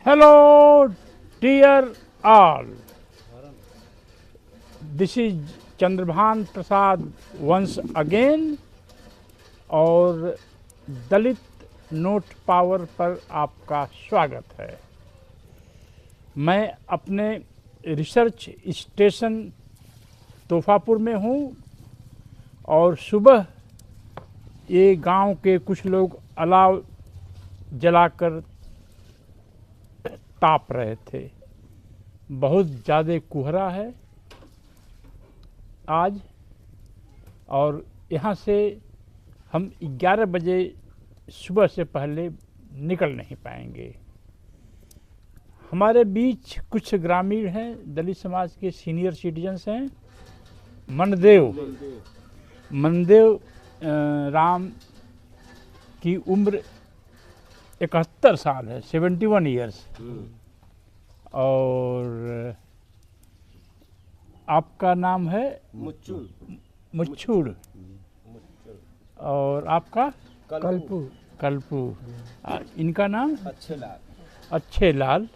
Hello, dear all. This is Chandrabhan Prasad once again और दलित note power पर आपका स्वागत है। मैं अपने रिसर्च स्टेशन तोफापुर में हूँ और सुबह ये गांव के कुछ लोग अलाव जलाकर ताप रहे थे। बहुत ज़्यादा कोहरा है आज और यहाँ से हम 11 बजे सुबह से पहले निकल नहीं पाएंगे। हमारे बीच कुछ ग्रामीण हैं, दलित समाज के सीनियर सिटीजन्स हैं। मनदेव राम की उम्र 71 साल है, 71 ईयर्स। और आपका नाम है मुच्छुड़ और आपका कल्पू। इनका नाम अच्छे लाल।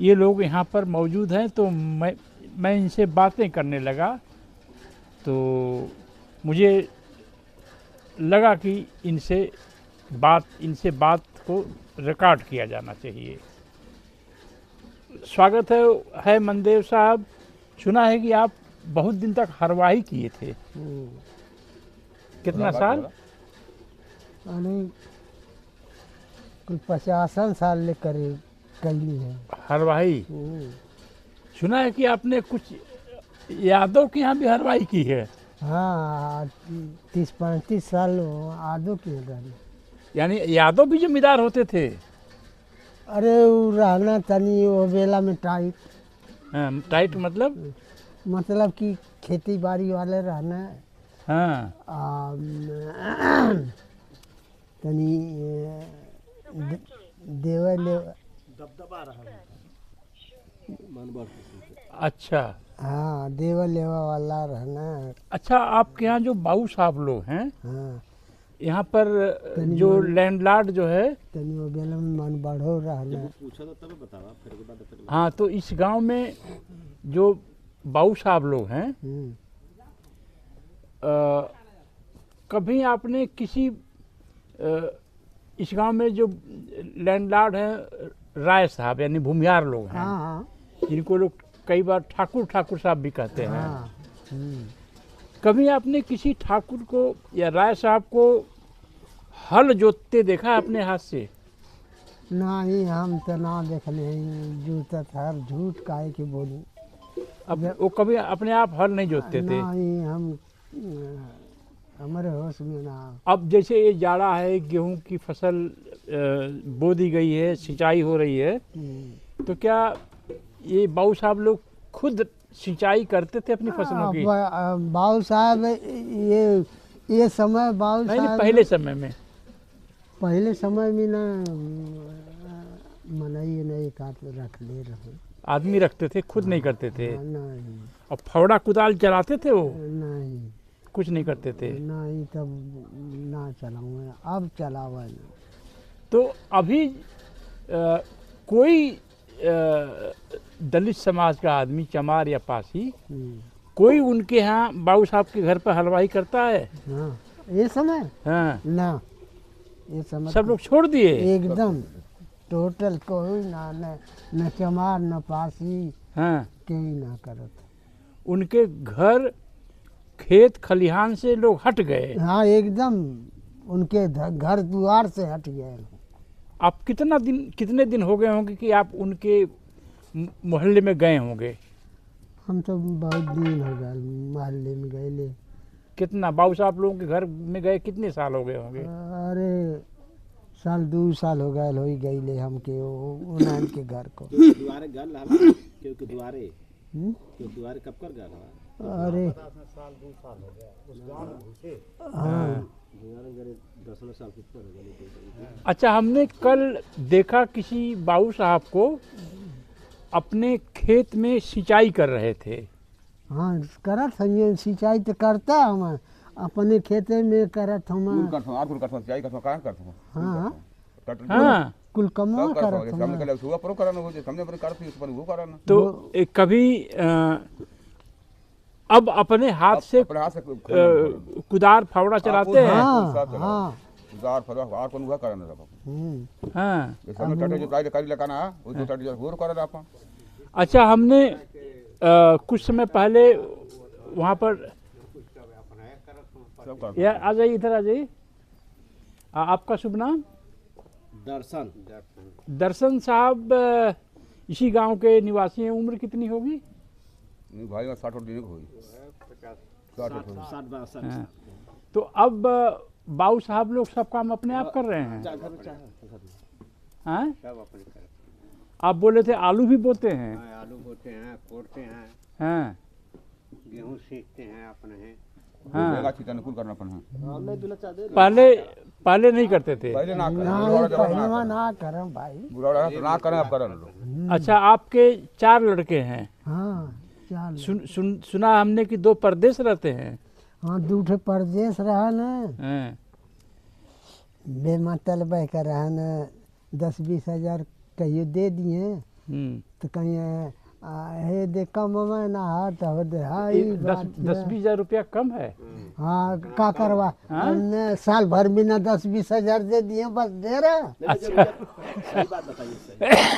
ये लोग यहाँ पर मौजूद हैं तो मैं इनसे बातें करने लगा तो मुझे लगा कि इनसे बात को रिकॉर्ड किया जाना चाहिए। स्वागत है मनदेव साहब। सुना है कि आप बहुत दिन तक हरवाही किए थे। कितना साल? कुल 50 साल ले करीब कली है हरवाही। सुना है कि आपने कुछ यादव के यहाँ भी हरवाही की है। हाँ, 30-35 साल यादव की है। यानी यादव भी जमींदार होते थे? अरे वो रहना तनी वो बेला में टाइट। हाँ, टाइट मतलब कि खेती बाड़ी वाले रहना। हाँ। तनी देवे ले दबदबा रहा। अच्छा। हाँ, देवा लेवा वाला रहना। अच्छा, आपके यहाँ जो बाबू साहब लोग हैं, हाँ, यहाँ पर जो लैंडलॉर्ड जो है तनी वो बेला में मन बढ़ो रहना। पूछा तो तब बतावा फिर के बाद। हाँ, तो इस गांव में जो बाबू साहब लोग हैं, कभी आपने किसी इस गांव में जो लैंडलॉर्ड हैं राय साहब यानी भूमिहार लोग हैं, हाँ, जिनको लोग कई बार ठाकुर साहब भी कहते हैं, हाँ, कभी आपने किसी ठाकुर को या राय साहब को हल जोतते देखा अपने हाथ से? नहीं, हम तो ना देखने जूता था, झूठ काहे की बोली। अब वो कभी अपने आप हल नहीं जोतते थे? नहीं, हम हमारे होश में ना। अब जैसे ये जाड़ा है, गेहूं की फसल बो दी गई है, सिंचाई हो रही है, तो क्या ये बाबू साहब लोग खुद सिंचाई करते थे अपनी फसलों की? बाबू साहब ये समय बाबू साहब पहले समय में ना मनाई नहीं काट रख ले रहे। आदमी रखते थे, खुद नहीं करते थे? नहीं। और फावड़ा कुदाल चलाते थे वो? नहीं, कुछ नहीं करते थे। नहीं, तब ना चलाऊँ, अब चलावा ना। तो अभी कोई दलित समाज का आदमी, चमार या पासी, कोई उनके यहाँ बाबू साहब के घर पर हलवाई करता है? हाँ, ये समय? हाँ ना, ये समय सब लोग छोड़ दिए एकदम टोटल। कोई न चमार न पासी। हाँ, कोई ना करत। उनके घर खेत खलिहान से लोग हट गए। हाँ, एकदम उनके घर द्वार से हट गए। आप कितने दिन हो गए होंगे कि आप उनके मोहल्ले में गए होंगे? हम तो बहुत दिन हो गए मोहल्ले में गए। कितना बाबू साहब लोगों के घर में गए कितने साल हो गए होंगे? अरे 2 साल हो गए हो गए हमके उन्हें के घर को। दुआरे गल रहा क्योंकि दुआरे कब कर गया? अरे 2 साल हो गया उस गांव में घुसे। हाँ, 10 साल ऊपर हो गए। अच्छा, हमने कल देखा किसी बाबू साहब को अपने खेत में सिंचाई कर रहे थे। हाँ, करत हम सिंचाई तो करता हम अपने खेते में करत हम। सिंचाई करत हाँ, हाँ कुल कमवा सब कर करत सके सामने के सुबह पर कराना हो जे सामने पर करती उस पर वो कराना तो कभी अब अपने हाथ से अपने हाथ से कुदार फावड़ा चलाते हैं। हाँ हाँ उजार फरवा और कौन हुआ कराना रहा हाँ। ये सामने टटे जो ताई करी लगाना है वो तो टटे जो होर कराना अपन अच्छा, हमने कुछ समय पहले वहाँ पर सब कर या आ जाइए, इधर आ जाइए। आपका शुभ नाम? दर्शन दर्शन साहब इसी गांव के निवासी हैं। उम्र कितनी होगी? नहीं भाई का 60 दिन होई 60 60 हाँ। तो अब बाबू साहब लोग सब काम अपने आप कर रहे हैं। हाँ? सब अपने कर आप बोले थे आलू भी बोते हैं। आलू बोते हैं, कोड़ते हैं, हाँ गेहूँ सीखते हैं अपने हैं। हाँ। जगह छिटन कुल करना अपन है पहले नहीं करते थे। पहले ना नहीं करें पहलवा ना करम भाई। बुरा तो ना करें अब करन अच्छा, आपके 4 लड़के हैं। हाँ चल सुना हमने कि 2 परदेश रहते हैं। हाँ दूठे परदेश रहा न हाँ। बेमतलब का रहा न 10-20 हजार कहियो दे दिए तो कहीं हे दे कम में ना हाथ हो दे हाई 10-20 हजार रुपया कम है। हाँ का करवा हमने साल भर में ना 10-20 हजार दे दिए बस दे रहा।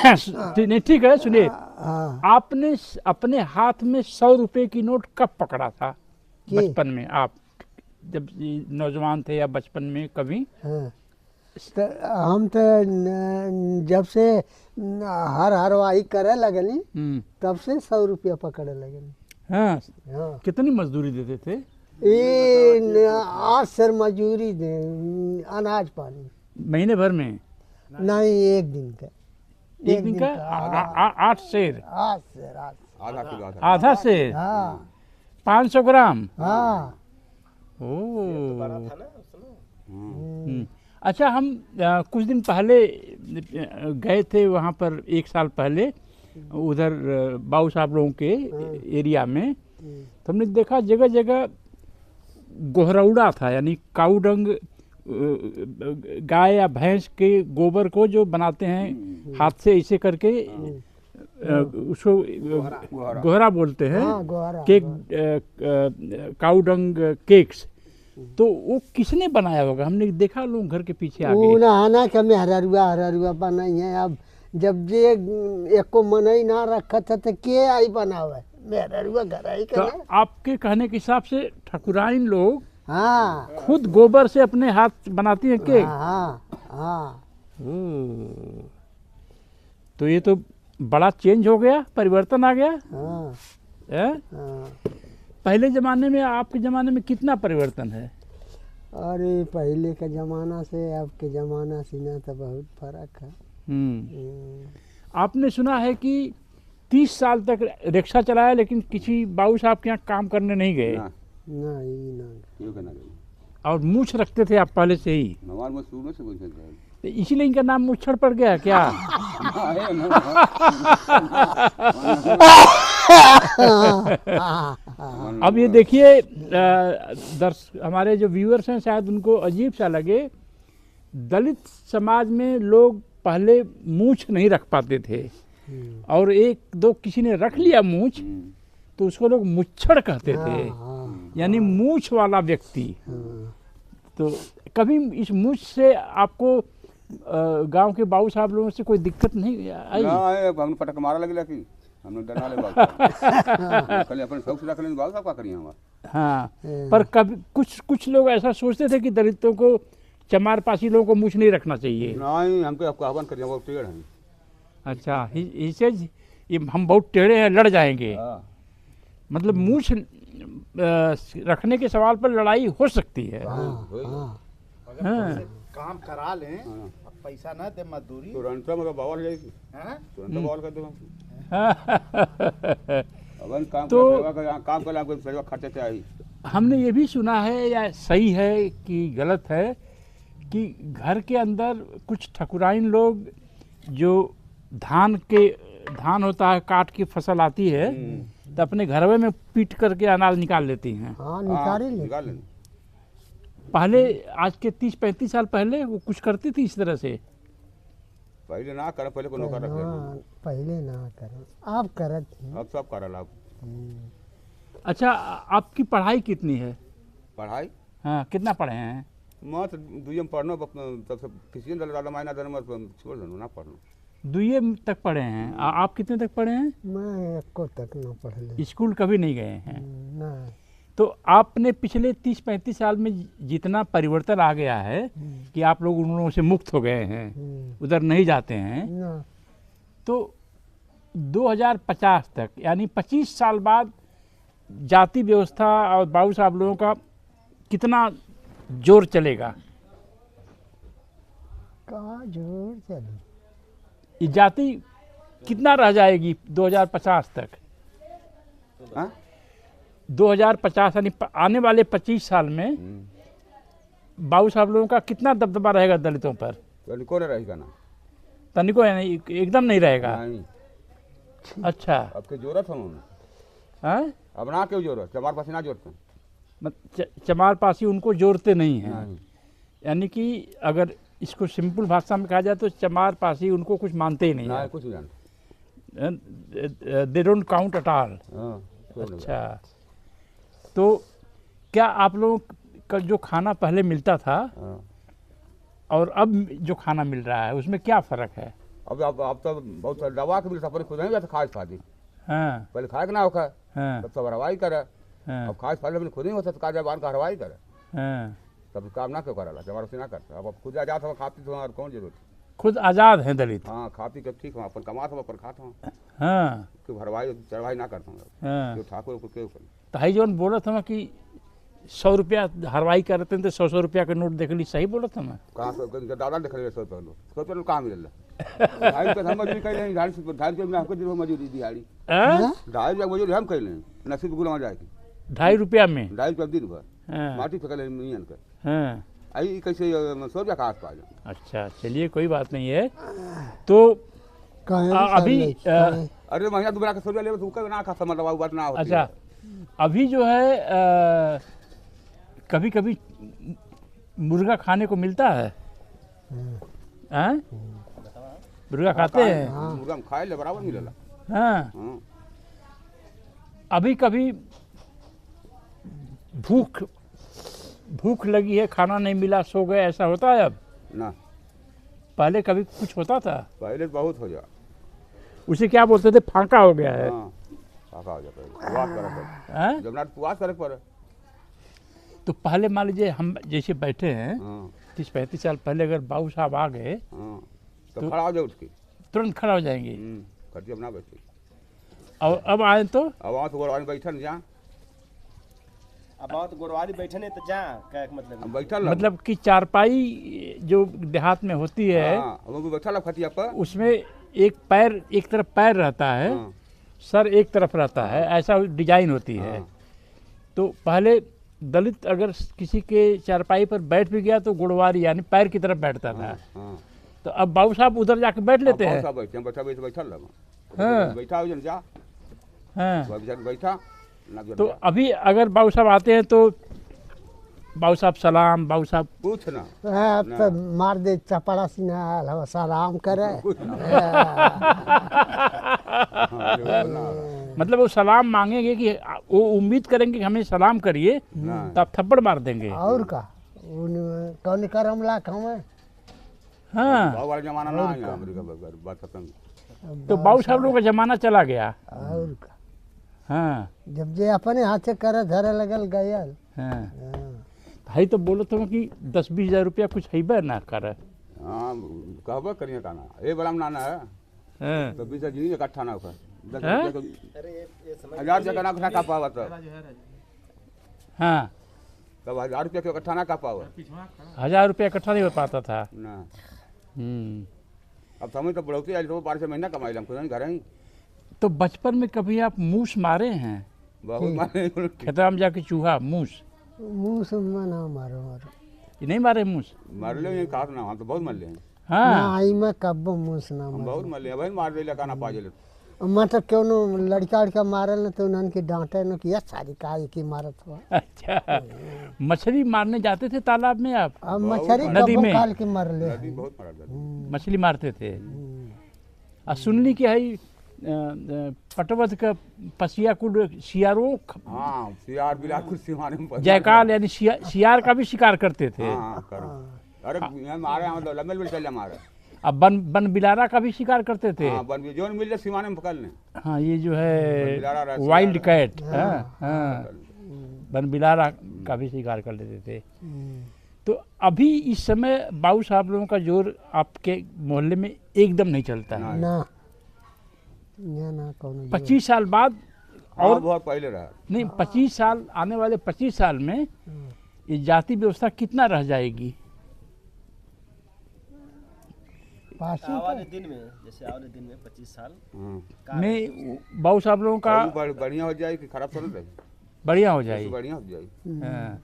अच्छा नहीं, ठीक है। सुनिए, हाँ आपने अपने हाथ में 100 रुपए की नोट कब पकड़ा था? कि? बचपन में, आप जब नौजवान थे या बचपन में कभी? हाँ तो हम तो जब से हरवाही करे लगनी तब से 100 रुपया पकड़े लगनी। हाँ। हाँ कितनी मजदूरी देते थे? ये 8 सेर मजूरी दे अनाज पानी महीने भर में? नहीं एक दिन का। एक दिन का 8 सेर? 8 सेर आधा किलो आधा सेर? हाँ 500 ग्राम? हाँ अच्छा, हम कुछ दिन पहले गए थे वहाँ पर, 1 साल पहले उधर बाबू साहब लोगों के एरिया में। तो हमने देखा जगह जगह गोहरौड़ा था, यानी काऊ डंग, गाय या भैंस के गोबर को जो बनाते हैं हाथ से ऐसे करके, उसको गोहरा बोलते हैं। हाँ गोहरा केक, काऊ डंग केक्स। तो वो किसने बनाया होगा? हमने देखा लोग घर के पीछे आगे। ना कमे हररुआ बनाई है। अब जब जे एक को मनई ना रखा था तो के आई बनावे मेहरुआ घर आई तो का। आपके कहने के हिसाब से ठकुराइन लोग हाँ खुद गोबर से अपने हाथ बनाती हैं केक? हाँ हाँ तो ये तो बड़ा चेंज हो गया, परिवर्तन आ गया। हाँ है? हाँ। पहले जमाने में, आपके जमाने में कितना परिवर्तन है? अरे पहले का जमाना से अब के जमाना से ना तो बहुत फर्क है। आपने सुना है कि 30 साल तक रिक्शा चलाया लेकिन किसी बाबू साहब के यहाँ काम करने नहीं गए। नहीं ना क्यों करना और मूछ रखते थे आप पहले से ही, नवार में शुरू से बोल सकते हैं तो इसीलिए इनका नाम मुच्छड़ पड़ गया क्या? अब ये देखिए, हमारे जो व्यूअर्स हैं शायद उनको अजीब सा लगे, दलित समाज में लोग पहले मूछ नहीं रख पाते थे, और 1-2 किसी ने रख लिया मूछ तो उसको लोग मुच्छड़ कहते थे, यानी मूछ वाला व्यक्ति। तो कभी इस मूछ से आपको गांव के बाबू साहब लोगों से कोई दिक्कत नहीं आई? ना हमने पटक मारा लगे कि हमने डरा ले बात कल अपन शौक से रख लेने बात का करिए हम। हाँ, पर कभी कुछ लोग ऐसा सोचते थे कि दलितों को, चमारपासी लोगों को मूछ नहीं रखना चाहिए। नहीं, हमको आपको आह्वान करिए, वो टेढ़ हैं। अच्छा, इसे ये हम बहुत टेढ़े हैं, लड़ जाएंगे। मतलब मूछ रखने के सवाल पर लड़ाई हो सकती है। हाँ। काम करा लें, पैसा ना दे मजदूरी तुरंत में बवाल जाएगी, तुरंत बवाल कर दो। अपन काम काम कर आपको सेवा खर्चे से आई। हमने ये भी सुना है, या सही है कि गलत है, कि घर के अंदर कुछ ठकुराइन लोग जो धान होता है, काट की फसल आती है तो अपने घरवे में पीट करके अनाज निकाल लेती हैं। हाँ निकाल ले। पहले, आज के 30-35 साल पहले वो कुछ करती थी इस तरह से? पहले ना करे, पहले को नौकर रख हाँ, लेना। पहले ना करें, आप करत थी। अब सब करल अब। अच्छा, आपकी पढ़ाई कितनी है? पढ़ाई हाँ, कितना पढ़े हैं? मैं तो दुइयम पढ़नो, तब से किसी ने ज़्यादा मायना देने मत छोड़ देनो ना पढ़नो। दुए तक पढ़े हैं। आप कितने तक पढ़े हैं? मैं एको तक ना पढ़ ले। स्कूल कभी नहीं गए हैं? ना। तो आपने पिछले 30-35 साल में जितना परिवर्तन आ गया है कि आप लोग उन लोगों से मुक्त हो गए हैं, उधर नहीं जाते हैं, ना। तो 2050 तक यानी 25 साल बाद जाति व्यवस्था और बाबू साहब लोगों का कितना जोर चलेगा? का जोर चली। ये जाति कितना रह जाएगी 2050 तक? हाँ? 2050 यानी आने वाले 25 साल में बाबू साहब लोगों का कितना दबदबा रहेगा दलितों पर? तो निको रहेगा ना। तनिको यानी एकदम नहीं रहेगा। नहीं, अच्छा। अब के जरूरत हम हाँ? अब ना क्यों जरूरत, हमारे पास ना जोड़ते चमार पासी उनको जोड़ते नहीं हैं। नहीं। यानी कि अगर इसको सिंपल भाषा में कहा जाए तो चमार पासी उनको कुछ मानते ही नहीं ना है। कुछ नहीं जानते। They don't count at all. हाँ, कोई नहीं अच्छा, तो क्या आप लोगों का जो खाना पहले मिलता था जानता। हाँ। और अब जो खाना मिल रहा है उसमें क्या फ़र्क है? अब तो बहुत सारी दवा के भी सफर खुद नहीं जाता खाद फादी। हाँ पहले खाए के ना होगा, हाँ तब सब हरवाई करे। हाँ अब खाद फादी खुद नहीं होता तो काजा बांध का हरवाई करे, हाँ। तब काम ना क्यों करा जमारा से ना करता। अब खुद आजाद हो खाती तो और कौन जरूरत। खुद आज़ाद हैं दलित। हाँ, खा पी के ठीक हूँ, अपन कमाता हूँ, अपन खाता हूँ, हाँ क्यों हरवाई चढ़वाई ना करता हूँ। हाँ। क्यों ठाकुर को क्यों करूँ। तो हाई जौन बोला था मैं कि 100 रुपया हरवाई करते तो 100 रुपया का नोट देख ली, सही बोला था मैं? कहाँ से दादा देख रहे 100 रुपये लो, 100 रुपये कहाँ मिले 2.5 रुपये हम मजूरी कह रहे हैं, 2.5 रुपये में हमको दिन मजूरी दिहाड़ी, हाँ? 2.5 रुपये मजूरी हम कह रहे हैं, नसीब गुलाम जाएगी 2.5 रुपया में? 2.5 रुपये दिन भर हाँ माटी फेंक ले मियन कर। हाँ। आई कैसे 100 रुपया का आस पास। अच्छा, चलिए कोई बात नहीं है। तो अभी अरे महीना दोबारा का 100 रुपया ले तो ना खा समझ बात ना होती। अच्छा, अभी जो है कभी कभी मुर्गा खाने को मिलता है? हाँ? मुर्गा खाते हैं? मुर्गा हम खाए ले बराबर मिलेला। हाँ। हाँ। अभी कभी भूख लगी है, खाना नहीं मिला, सो गए, ऐसा होता है अब? ना, पहले कभी कुछ होता था? पहले बहुत हो जा। उसे क्या बोलते थे? फांका हो गया है। हाँ, फाका हो जाता है, उपवास करे पड़े। हाँ? जब ना उपवास करे पड़े। तो पहले मान लीजिए हम जैसे बैठे हैं, हाँ 30-35 साल पहले अगर बाबू साहब आ गए हाँ, तो खड़ा हो जाए उठ के। तुरंत खड़ा हो जाएंगे। कटी अब ना बैठे। और अब आए तो अब वहाँ तो गोरवानी बैठल जा, अब आओ तो गोरवारी बैठे नहीं तो जा, क्या मतलब हम बैठल रहो। मतलब कि चारपाई जो देहात में होती है हाँ, हम भी बैठल खटिया पर। उसमें एक तरफ पैर रहता है, हाँ, सर एक तरफ रहता है, ऐसा डिजाइन होती है। हाँ, तो पहले दलित अगर किसी के चारपाई पर बैठ भी गया तो गुड़वारी यानी पैर की तरफ बैठता था। हाँ। तो अब बाबू साहब उधर जाके बैठ लेते हैं। सब बैठे, बैठा बैठल रहो। हाँ। बैठा हो जा, हाँ। बैठा ना तो अभी अगर बाबू साहब आते हैं तो बाबू साहब सलाम, बाबू साहब कुछ ना, अब तो मार दे चपड़ा सीना सलाम करे। कुछ ना। मतलब वो सलाम मांगेंगे कि वो उम्मीद करेंगे कि हमें सलाम करिए, तो आप थप्पड़ मार देंगे। और का कौन करम लाख हमें। हाँ। भाव वाला जमाना ना है अमेरिका बात खत्म। तो बाबू साहब लोगों का जमाना चला गया। और का हाँ जब जे अपने हाथे करे धरे लगल गयल। हाँ। भाई तो बोलो तो कि 10-20 हजार रुपया कुछ है ना कर। हाँ, कहबे करिए का ना, ये बड़ा नाना है हाँ। तो 20 जिनी इकट्ठा ना होगा। 10 हाँ? रुपया तो अरे ये समझ 1000 रुपया का ना का पावा तो हाँ, तब 1000 रुपया के इकट्ठा ना का पावा 1000 रुपया इकट्ठा नहीं हो पाता था। ना। हम्म। अब समय तो बढ़ोती आज तो 12 महीना कमाई हम खुद घर ही तो बचपन में कभी आप मूस मारे हैं? बहुत मारे। खेतरा में जाके चूहा मूस मुँह से मना मारो मारो ये नहीं मारे मूस? मार ले ये काट ना, हम तो बहुत मर ले हैं। हाँ। ना आई मैं कब मुँह से ना हम मारो। बहुत मर ले हैं भाई, मार दे लगा ना पाजे ले। मतलब क्यों लड़का लड़का मारल न तो उन्हन के डांटे न कि सारी काय की मारत हुआ। अच्छा, मछली मारने जाते थे तालाब में आप? अब मछली नदी में? काल के मरले नदी में बहुत मारा जाता मछली मारते थे। सुनली कि है पटवध का पसिया कुल सियारो हाँ सियार बिलाकुल सिवाने में जयकाल यानी सियार का भी शिकार करते थे। हाँ करो अरे यहाँ मारे हम लंबे लंबे चल मारे। अब बन बिलारा का भी शिकार करते थे। हाँ बन जो मिल जाए सिवाने में पकड़ लें। हाँ, ये जो बिलारा है रहता वाइल्ड कैट, हाँ बन बिलारा का भी शिकार कर लेते थे। तो अभी इस समय बाबू साहब लोगों का जोर आपके मोहल्ले में एकदम नहीं चलता है। ना ना कौन 25 साल बाद और बहुत पहले रहा नहीं, 25 साल आने वाले 25 साल में ये जाति व्यवस्था कितना रह जाएगी? पासी आवाज दिन में जैसे आवाज दिन में 25 साल में बाबू साहब लोगों का बढ़िया हो जाए कि खराब थोड़ा रहे बढ़िया हो जाएगी। बढ़िया हो जाए। हाँ।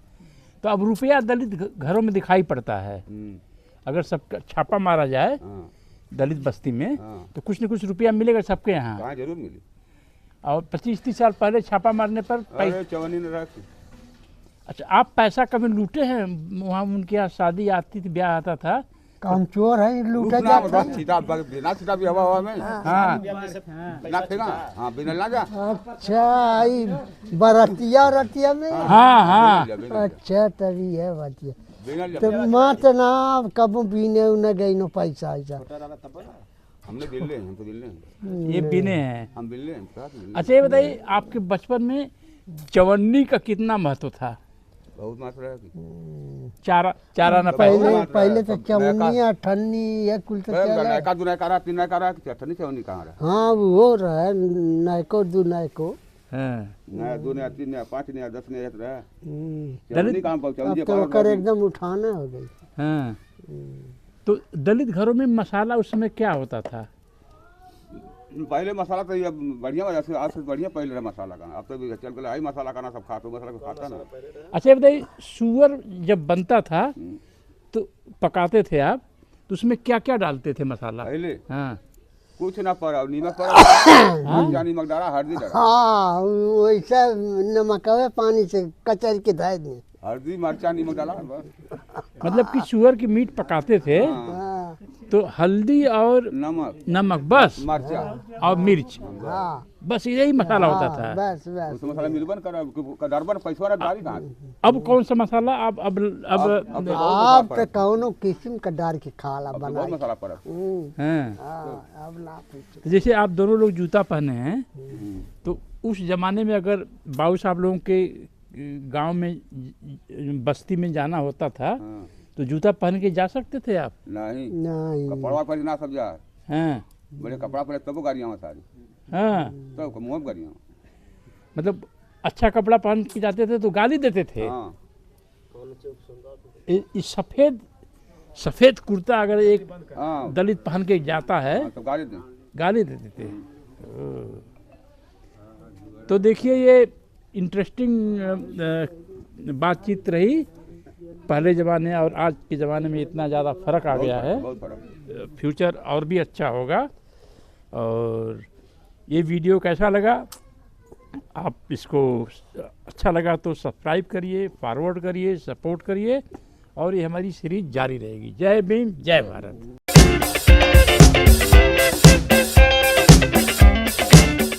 तो अब रुपया दलित घरों में दिखाई पड़ता है। अगर सबका छापा मारा जाए दलित बस्ती में तो कुछ न कुछ रुपया मिलेगा सबके यहाँ। कहाँ जरूर मिली। और 25-30 साल पहले छापा मारने पर अरे चवनी न रखी। अच्छा, आप पैसा कभी लूटे हैं? वहाँ उनके यहाँ शादी आती थी, ब्याह आता था। काम चोर है लूटा जाता छिटा बिना छिटा भी हवा में हाँ ना फेंका। हाँ बिना ना जा। अच्छा आई बरतिया रतिया में हाँ हाँ अच्छा तभी है बतिया बिना तो मत ना कब बीने न गई नो पैसा ऐसा हमने दिल्ली हम तो दिल्ली ये बिने हैं। हम दिल्ली हैं। अच्छा, ये बताइए आपके बचपन में चवन्नी का कितना महत्व था? बहुत मात्रा है। चारा न पहले पहले तो चवनिया ठन्नी ये कुल तो चला का दो नयकारा तीन नयकारा चटनी चवनी कहाँ रहा। हाँ वो रहा नायको दू नायको हाँ। नया दो नया तीन नया पाँच नया 10 नया रहा। दलित चवनी कहाँ पर अब तो कर एकदम उठाना हो गई। हाँ। तो दलित घरों में मसाला उस समय क्या होता था? पहले मसाला तो ये बढ़िया वजह से आज से बढ़िया पहले रहा मसाला का। अब तो चल गया आई मसाला खाना सब खाता मसाला को खाता ना। अच्छा, ये बताइए सुअर जब बनता था तो पकाते थे आप, तो उसमें क्या क्या डालते थे मसाला? पहले हाँ कुछ ना पड़ा नीमक पड़ा नीमक डाला हल्दी डाला। हाँ वैसा नमक पानी से कचर के धाय दिए हल्दी मिर्चा नीमक डाला बस। मतलब कि सुअर की मीट पकाते थे हाँ तो हल्दी और नमक बस मिर्चा और मिर्च हाँ बस यही मसाला होता हाँ, था। बस बस उस मसाला मिलबन कर दरबन पैसा वाला डाली कहाँ। अब कौन सा मसाला अब आप तो कौनो किस्म का डाल के खाला अब तो बना बहुत मसाला पड़ा। हाँ। अब ना पूछो। तो जैसे आप दोनों लोग जूता पहने हैं तो उस जमाने में अगर बाबू साहब लोगों के गांव में बस्ती में जाना होता था तो जूता पहन के जा सकते थे आप? नहीं नहीं कपड़ा पर ना सब जा। हाँ बड़े कपड़ा पर तब गाड़ियाँ में सारी हाँ। तब मुँह गाड़ियाँ मतलब अच्छा कपड़ा पहन के जाते थे तो गाली देते थे। हाँ इस सफेद कुर्ता अगर एक हाँ दलित पहन के जाता है तो गाड़ी दें। गाली देते थे। तो देखिए ये इंटरेस्टिंग बातचीत रही। पहले ज़माने और आज के ज़माने में इतना ज़्यादा फ़र्क आ गया है। बहुत फर्क। फ्यूचर और भी अच्छा होगा। और ये वीडियो कैसा लगा? आप इसको अच्छा लगा तो सब्सक्राइब करिए, फॉरवर्ड करिए, सपोर्ट करिए और ये हमारी सीरीज जारी रहेगी। जय भीम, जय भारत।